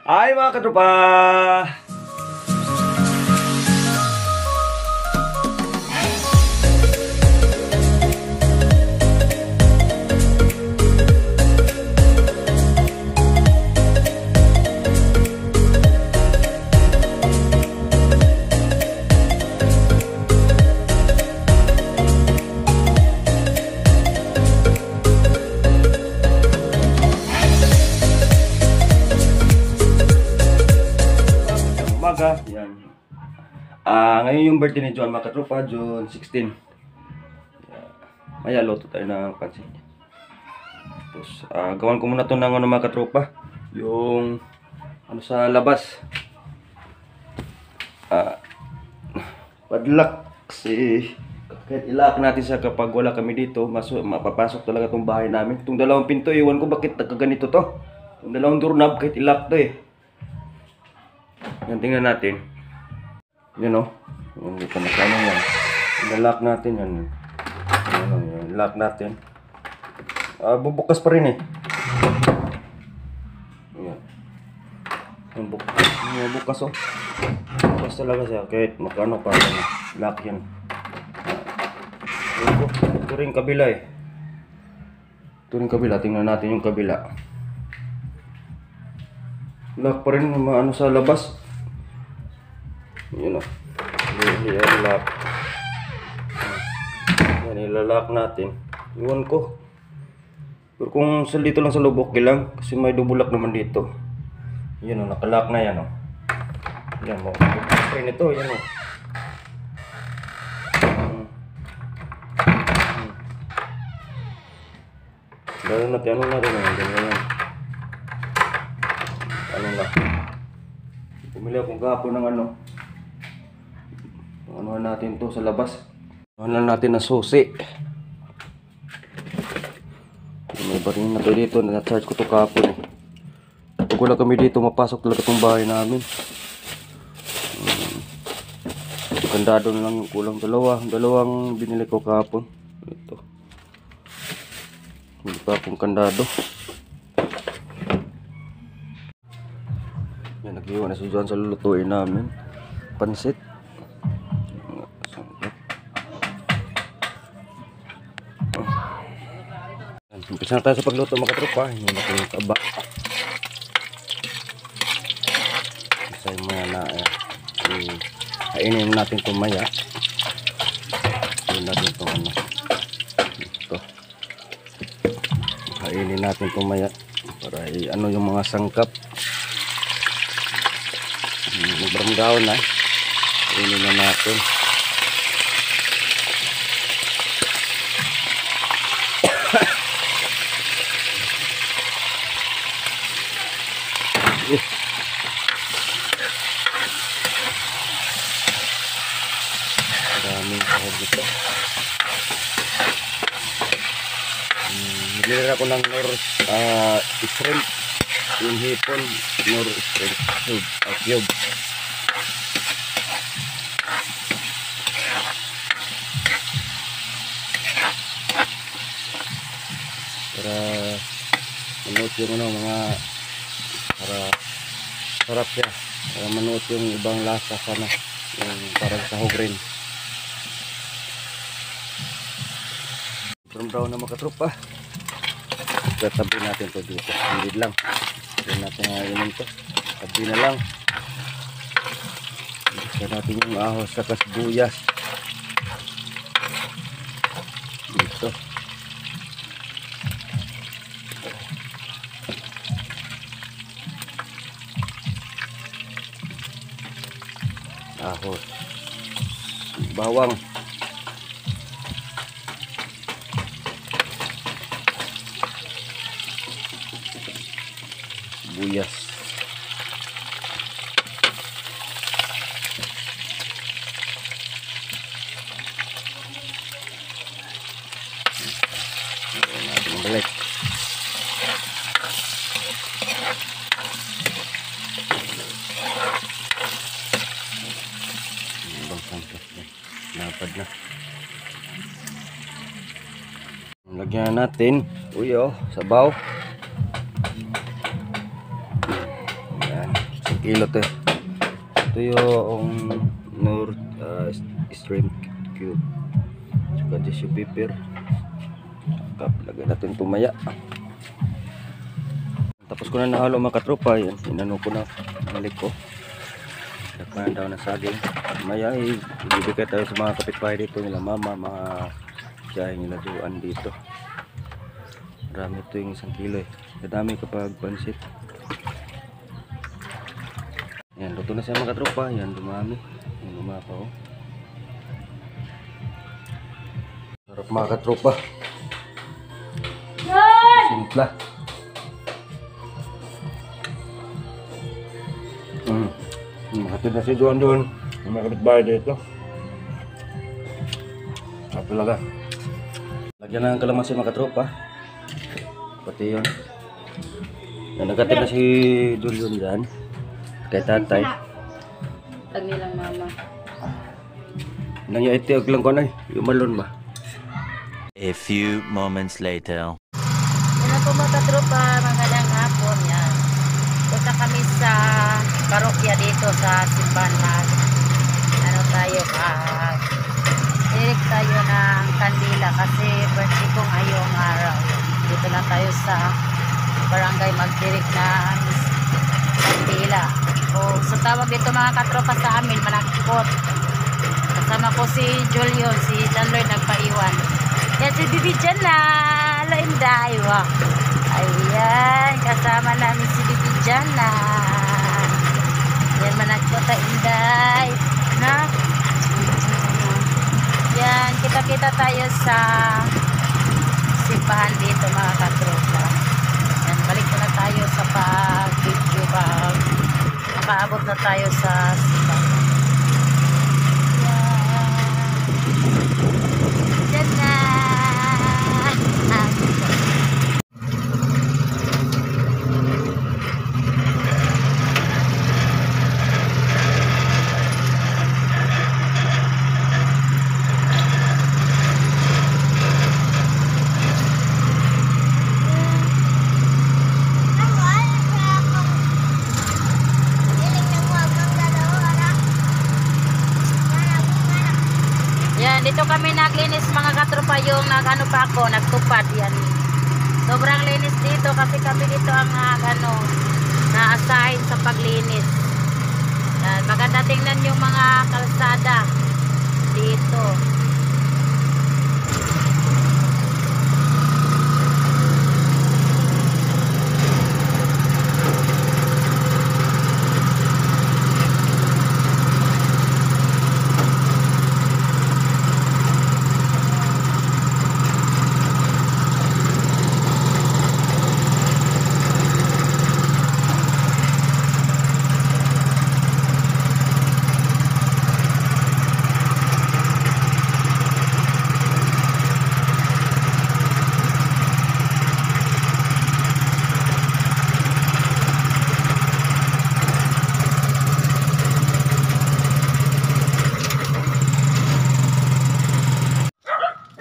Ay mga katropa! Yan. Ngayon yung birthday ni John mga katropa, June 16. Maya luto tayo ng pansit. Tapos gawan ko muna to ng ano mga katropa, yung ano sa labas. Padlock kasi kahit ilak natin sa kapag wala kami dito, mapapasok talaga tong bahay namin. Itong dalawang pinto, iwan ko bakit nagkaganito to. Itong dalawang doorknob kahit ilak to eh. Yan, tingnan natin. Yan o. Hindi pa nasama yan. Lock natin yan. Yan, lock natin. Bubukas pa rin eh. Yan. Bukas o. Bukas talaga siya. Kahit makano pa. Lock yan. Ito rin kabila eh. Ito rin kabila. Tingnan natin yung kabila. Lock pa rin ano sa labas. Yun o. Yan, lock. Yan, ilalock natin. Iwan ko. Pero kung dito lang sa loob, okay lang. Kasi may dubulak naman dito. Yun o, nakalock na yan o. Yan mo. Screen ito, yan o. Gano'n natin, ano na rin o. Ganyan. Ano na. Pumili akong kahapon ng ano. Ano natin to sa labas. Ano natin na susi. May barin na to dito. Na-charge ko to kahapon eh. Pag wala kami dito, mapasok talaga itong bahay namin. Kandado na lang yung kulang. Dalawang binili ko kahapon. Ito. Hindi pa akong kandado. Yan, nag-iwan na si John sa lulutuin namin. Pansit. Umpisa na tayo sa pagluto mga katropa. Hindi natin yung taba. Isay maya na kainin natin itong maya. Kainin natin itong ano. Ito. Kainin natin itong maya. Para ano yung mga sangkap. Magbaramdaw na. Kainin na natin. Daming sahog dito. Nilagyan ako ng shrimp. Yung hipon, shrimp cube. Para manuot yung ano, mga para sarap siya. Para manuot yung ibang lasa sana. Yung parang sahog rin. Brown na mga katropa. Tabi natin to dito. Hindi lang. Hindi natin ngayon to. Tabi na lang. Gusto natin yung ahos sa kasbuyas. Dito. Ahos. Bawang. Buyas. Natin balik. Ibang sangkap na. Napad na. Lagyan natin. Uy oh, sabaw. Yan. kilo to. Ito yung North Shrimp Cube. Saka tissue paper. Lagyan natin tumaya. Tapos ko na nahalo mga katropa. Yan, inano ko na. Balik ko. Nagpanan daw ng saging. Maya ibibigay tayo sa mga kapitbahay dito nila mama, mga tiyahin nila doon dito. Marami ito yung 1 kilo eh. Kadami kapag pansit. Yan, luto na siya mga katropa. Yan, dumami. Yan, lumapa oh. Sarap mga katropa. Simpla. Makatid na si Juan doon. May mga kapitbahay dito. Sarap talaga. Lagyan na ng kalamansi mga katropa. Pati yun. Yan, nagkatid na si Julian dyan. Kay tatay. Tag nilang mama. Nanya iti lang ko na yung malon ba? A few moments later. Ano po mga katropa, magandang hapon yan. Punta kami sa parokya dito sa simbahan na ano tayo direct tayo ng kandila kasi birthday ko ngayong araw. Dito na tayo sa barangay magdirect ng kandila. O sa tawag dito mga katropa sa amin, Manakot. Kasama ko si Julian, si John Lloyd nagpaiwan. Yan si Bibi dyan na. Hello, Inday. Wow. Ayan, kasama namin si Bibi dyan na. Yan, Manakot na Inday. Na? Yan, kita-kita tayo sa simbahan dito mga katropa. Yan, balik na tayo sa pag-video pag makaabot na tayo sa simbahan. Yan na. Dito kami naglinis mga katropa, yung nagano pa ako, nagtupad yan. Sobrang linis dito kasi kami dito ang na-assign sa paglinis. Yan, maganda tingnan yung mga kalsada dito.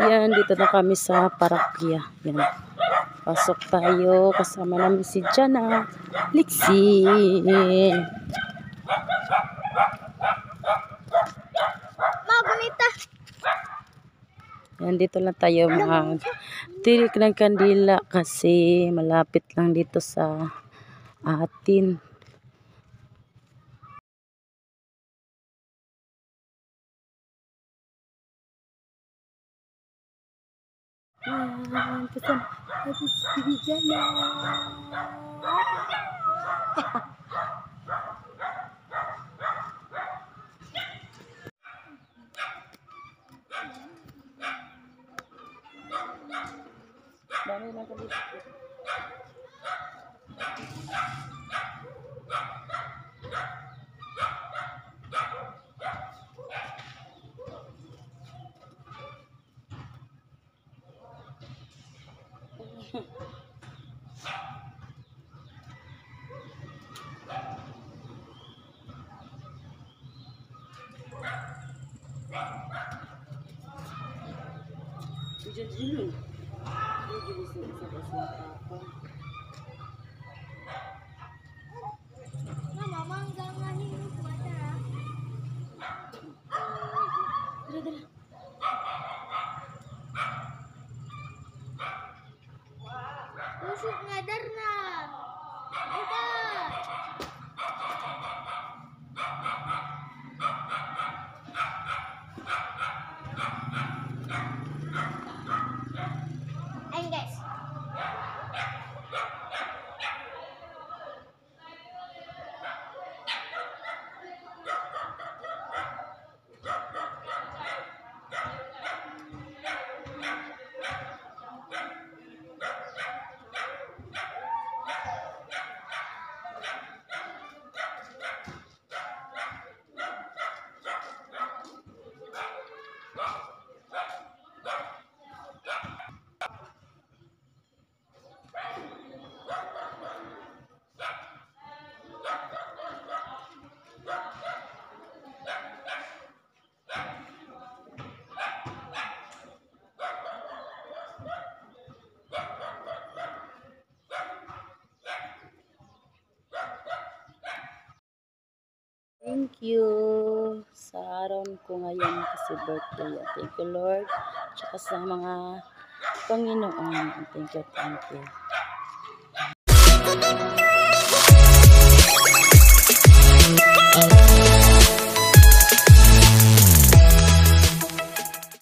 Yan, dito na kami sa parokya. Yan. Pasok tayo. Kasama namin si Jana Lixin. Magunita. Yan, dito lang tayo mag-tirik ng kandila kasi malapit lang dito sa atin. Pesan habis di jalan. Dami na ko dito. Mama, mangga. you sa araw ko ngayon kasi birthday. Thank you Lord. Tsaka sa mga Panginoon. Thank you, thank you.